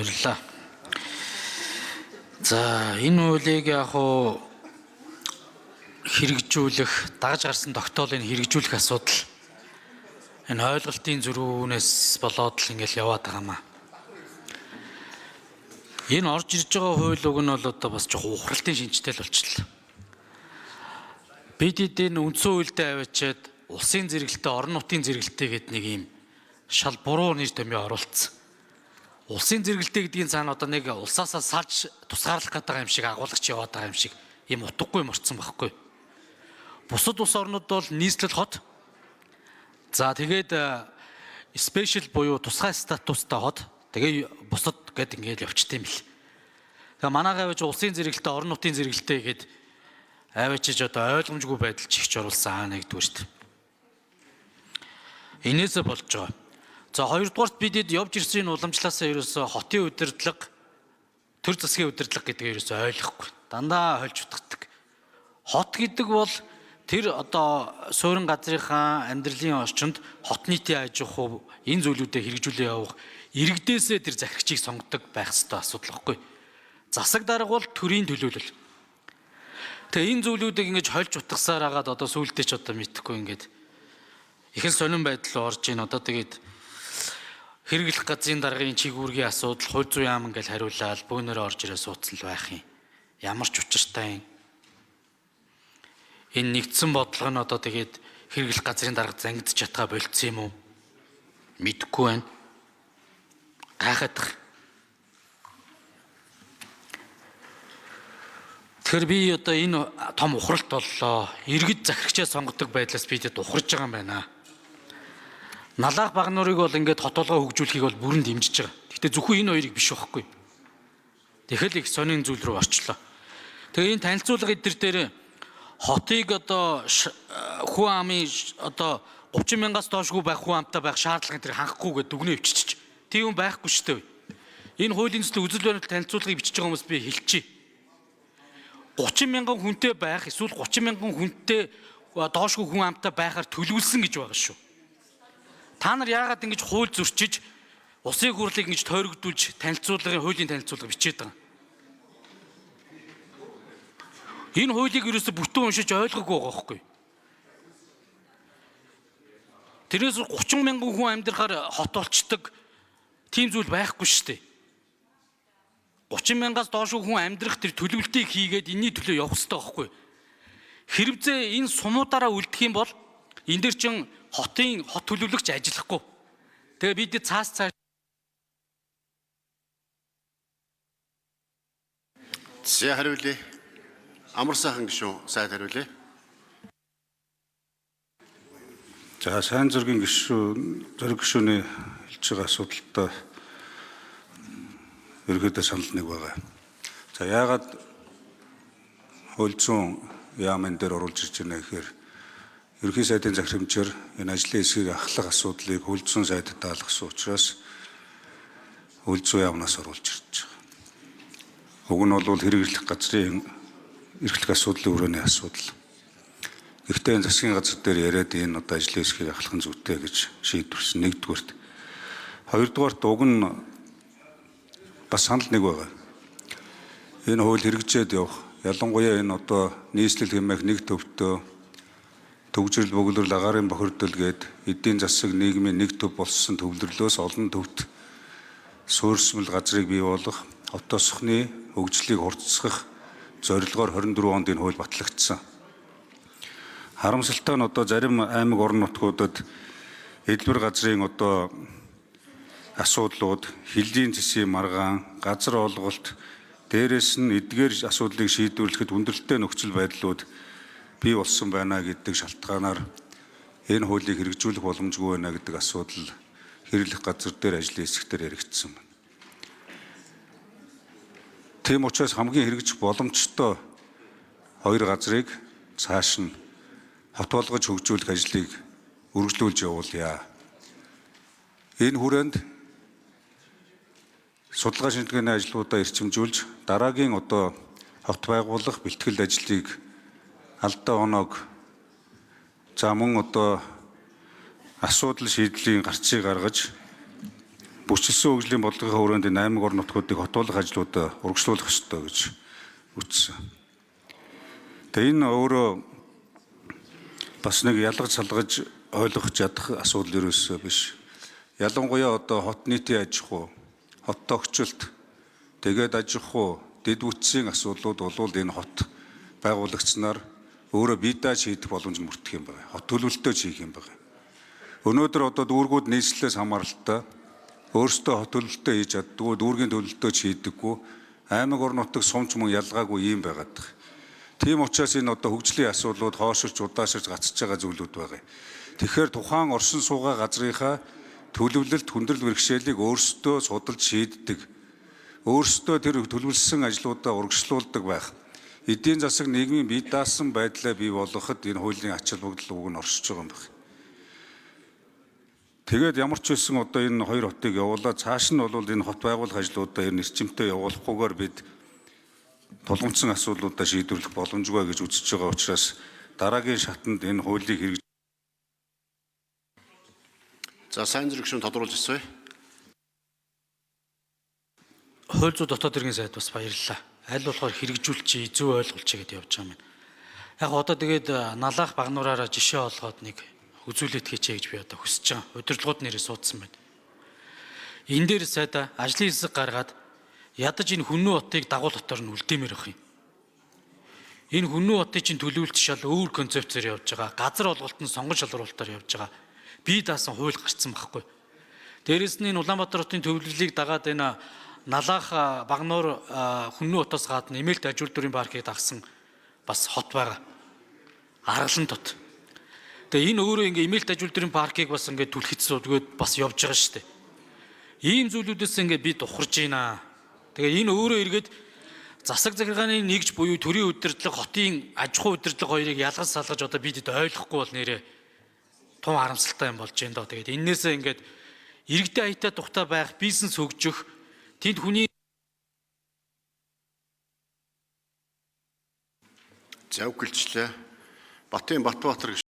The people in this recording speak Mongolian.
Баярлалаа. За энэ хуулийг яг хуу хэрэгжүүлэх, дагаж гарсан тогтоолыг хэрэгжүүлэх асуудал энэ ойлголтын зөрүүнээс болоод л ингээл яваад байгаа маа. Энэ орж ирж байгаа хууль уг нь бол одоо бас жоохон ухралтын шинжтэй л болчихлоо. Бид энэ үндсэн хуультай аваачаад улсын зэрэгэлтэй, орон нутгийн зэрэгэлтэй гэдэг нэг юм шал буруу нэр томьёо оруулсан. Улсын зэрэгэлтэй гэдгийн цаана одоо нэг улсаасаа салж тусгаарлах гэдэг юм шиг агуулгач яваад байгаа юм шиг юм утгагүй морцсон байхгүй. Бусад улс орнууд бол нийслэл хот. За тэгээд спешиал буюу тусгай статустай хот. Тэгээ бусад гэд ингээд явчт юм бил. Тэгээ манайгаа авч улсын зэрэгэлтэй, орон нутгийн зэрэгэлтэй гэд аваачиж одоо ойлгомжгүй байдал чихч оруулсан нэгдүгээр шүү дээ. Инээсээ болж байгаа. За хоёрдугаарт бидэд явж ирсэн энэ уламжлалаасаа ерөөсө хотын удирдлага, төр засгийн удирдлага гэдгийг ерөөсө ойлгохгүй. Дандаа хольж утгадаг. Хот гэдэг бол тэр одоо суурин газрынхаа амьдралын орчинд хот нийтийн аж ахуй энэ зүйлүүдэд хэрэгжүүлээ явах иргэдээсээ тэр захирагчийг сонгодог байх ёстой асуудал байхгүй. Засаг дарга бол төрийн төлөөлөл. Тэгээ энэ зүйлүүдийг ингэж хольж утгасаар хагаад одоо сүултээ ч одоо мэдхгүй ингээд ихэн сонирн байдал орж ийн одоо тэгээд хэрэглэх газрын даргын чигүүргийн асуудал, хууль зүйн яам ингээл хариулаад бөөнөрөө орж ирээ суудсан л байх юм. Ямар ч учиртай юм. Энэ нэгдсэн бодлого нь одоо тэгээд хэрэглэх газрын дарга зангидж чадгаа болцсон юм уу? Мэдхгүй байна. Гайхах. Тэгэхээр би одоо энэ том ухралт боллоо. Иргэд захирагчаа сонгодог байдлаас бидэд ухарж байгаа юм байна. Налаах багнуурыг бол ингээд хотолгоо хөгжүүлэхийг бол бүрэн дэмжиж байгаа. Гэхдээ зөвхөн энэ хоёрыг биш байхгүй. Тэгэхэл их сонин зүйл рүү орчлоо. Тэгээ энэ танилцуулга эдэр дээр хотыг одоо хүн амын одоо 30 мянгаас доошгүй байх хүн амтай байх шаардлагын тэр хангахгүй гэдэг дүгнээ өвччих. Тийм байхгүй шүү дээ. Энэ хуулийн төсөл үзэл баримт танилцуулгыг бичиж байгаа хүмүүс би хэлчихье. 30 мянган хүнтэй байх эсвэл 30 мянган хүнтэй доошгүй хүн амтай байхаар төлөвлөсөн гэж байгаа шүү. Та нар яагаад ингэж хууль зөрчиж улсын хурлыг ингэж тойрогдуулж танилцуулгын хуулийн танилцуулга бичээд байгаа. Энэ хуулийг ерөөсө бүтэн уншиж ойлгоогүй байгаа байхгүй. Тэрнээс 30 мянган хүн амьдрахаар хот олчдаг тийм зүйл байхгүй шүү дээ. 30 мянгаас доошгүй хүн амьдрах тэр төлөвлөлтийг хийгээд энэний төлөө явах хэрэгтэй байхгүй. Хэрвээ энэ сумуудаараа үлдэх юм бол энэ дэр чин хот төлөвлөгч ажиллахгүй. Тэгээ бид цаас Зэ хариулъя. Амар сайхан гишүүн сайд хариулъя. За сайн зургийн зориг гишүүний хэлж байгаа асуудалтай ерөөдөө санал нэг байгаа. За яагаад хууль зүйн яамн дээр оруулж ирж байна гэхээр ерөнхий сайдын захирамжаар энэ ажлын хэсгийг ахлах асуудлыг хууль зүйн сайдад даалгасан учраас хууль зүйн яамнаас оруулж ирж байгаа. Уг нь бол хэрэглэх газрын эрхлэх асуудлын өрөөний асуудал. Гэхдээ энэ засгийн газар дээр яриад энэ одоо ажлын хэсгийг ахлах нь зүйтэй гэж шийдвэрсэн нэгдүгээрт. Хоёрдугаарт уг нь бас санал нэг байгаа. Энэ хууль хэрэгжээд явах. Ялангуяа энэ одоо нийслэл хэмээх нэг төвтөө төгжрөл бөглөрл агаарын бохирдол гээд эдийн засаг нийгмийн нэг төв болсон төвлөрлөөс олон төвд суурьсмал газрыг бий болгох, хот тосхны хөгжлийг хурцсах зорилгоор 24 онд энэ хууль батлагдсан. Харамсалтай нь одоо зарим аймаг орон нутгуудад эдгээр газрын одоо асуудлууд, хилийн зэсийн маргаан, газар олголт, дээрээс нь эдгээр асуудлыг шийдвэрлэхэд хүндрэлтэй нөхцөл байдлууд бий болсон байна гэдэг шалтгаанаар энэ хуулийг хэрэгжүүлэх боломжгүй байна гэдэг асуудал хэрэглэх газар дээр ажлын хэсгээр яригдсан байна. Тийм учраас хамгийн хэрэгжих боломжтой хоёр газрыг цааш нь хот болгож хөгжүүлэх ажлыг үргэлжлүүлж явуулъя. Энэ хүрээнд судалгаа шинжилгээний ажлуудаа эрчимжүүлж дараагийн одоо хот байгуулах бэлтгэл ажлыг алдаа оног за мөн одоо асуудал шийдлийн гарцыг гаргаж Бүрчилсэн хөгжлийн бодлогын хүрээнд 8 орон нутгуудыг хотоолох ажлуудаа урагшлуулах ёстой гэж үзсэн. Тэгээ энэ өөрөө бас нэг ялгаж салгаж ойлгох чадах асуудал ерөөсөө биш. Ялангуяа одоо хот нийтийн аж ахуй, хот тогтчлт, тэгээд аж ахуй, дэд бүтцийн асуудлууд бол энэ хот байгуулагчнаар өөрөө бие дааж шийдэх боломж мөрдөх юм байна. Хот төлөвлөлтөө хийх юм байна. Өнөөдөр одоо дүүргүүд нийслэлээс хамааралтай өөрсдөө хот төлөвлөлтөө хийж чаддгүй, дүүргийн төлөвлөлтөө хийдэггүй, аймаг орон нутаг сумч мөн ялгаагүй юм байгаад байна. Тийм учраас энэ одоо хөгжлийн асуудлууд хооширч удааширч гацж байгаа зүйлүүд байгаа. Тэгэхээр тухайн оршин суугаа газрынхаа төлөвлөлт хүндрэл бэрхшээлийг өөрсдөө судалж шийддэг. Өөрсдөө тэр төлөвлөсөн ажлуудаа урагшлуулдаг байх. Эдийн засаг нийгмийн бие даасан байдлаа бий болгоход энэ хуулийн ач холбогдол уг нь оршиж байгаа юм байна. Тэгээд ямар ч байсан одоо энэ хоёр хотыг явуулаад цааш нь бол энэ хот байгуулах ажлуудаа ер нь эрчимтэй явуулахгүйгээр бид тулгымцсан асуудлуудаа шийдвэрлэх боломжгүй гэж үзэж байгаа учраас дараагийн шатанд энэ хуулийг хэрэгжүүлэх. За сайн зэрэг шүүн тодруулж ирсэн. Хууль зүйн дотоод иргэн сайд бас баярлалаа. Аль болохоор хэрэгжүүлчих, зөв ойлгуулчих гэдээ явж байгаа юм. Яг одоо тэгээд налаах багнуураараа жишээ олгоод нэг үзүүлэлт хийчээ гэж би одоо хүсэж байгаа. Удирдлагууд нэрээ суудсан байна. Энэ дээр сайда ажлын хэсэг гаргаад ядаж энэ хүннүү хотыг дагуул хотоор нь үлдээмээр байх юм. Энэ хүннүү хотын чинь төлөвлөлт шал өөр концепцээр явж байгаа. Газар олголт нь сонгон шалруулалтаар явж байгаа. Бие даасан хууль гарцсан байхгүй. Дээрээс нь энэ Улаанбаатар хотын төвлөлийг дагаад энэ налаах багнуур хүннүү хотоос гадна Эмээлт ажил дүрийн паркийг дагсан бас хот байгаа. Аргалан тот. Тэгээ энэ өөрөө ингээ Эмээлт ажил дүрийн паркийг бас ингээ түлхэц суудгээд бас явж байгаа шүү дээ. Ийм зүйлүүдээс ингээ бид ухарж байна. Тэгээ энэ өөрөө эргээд засаг захиргааны нэгж буюу төрийн удирдлага, хотын аж ахуй удирдлага хоёрыг ялгаж салгаж одоо бидэд ойлгохгүй бол нэрээ тун харамсалтай юм болж байна доо. Тэгээд энээсээ ингээд иргэдэд аятай тухтай байх, бизнес хөгжих, тэнд хүний За үгэлжлээ. Батын Батбаатар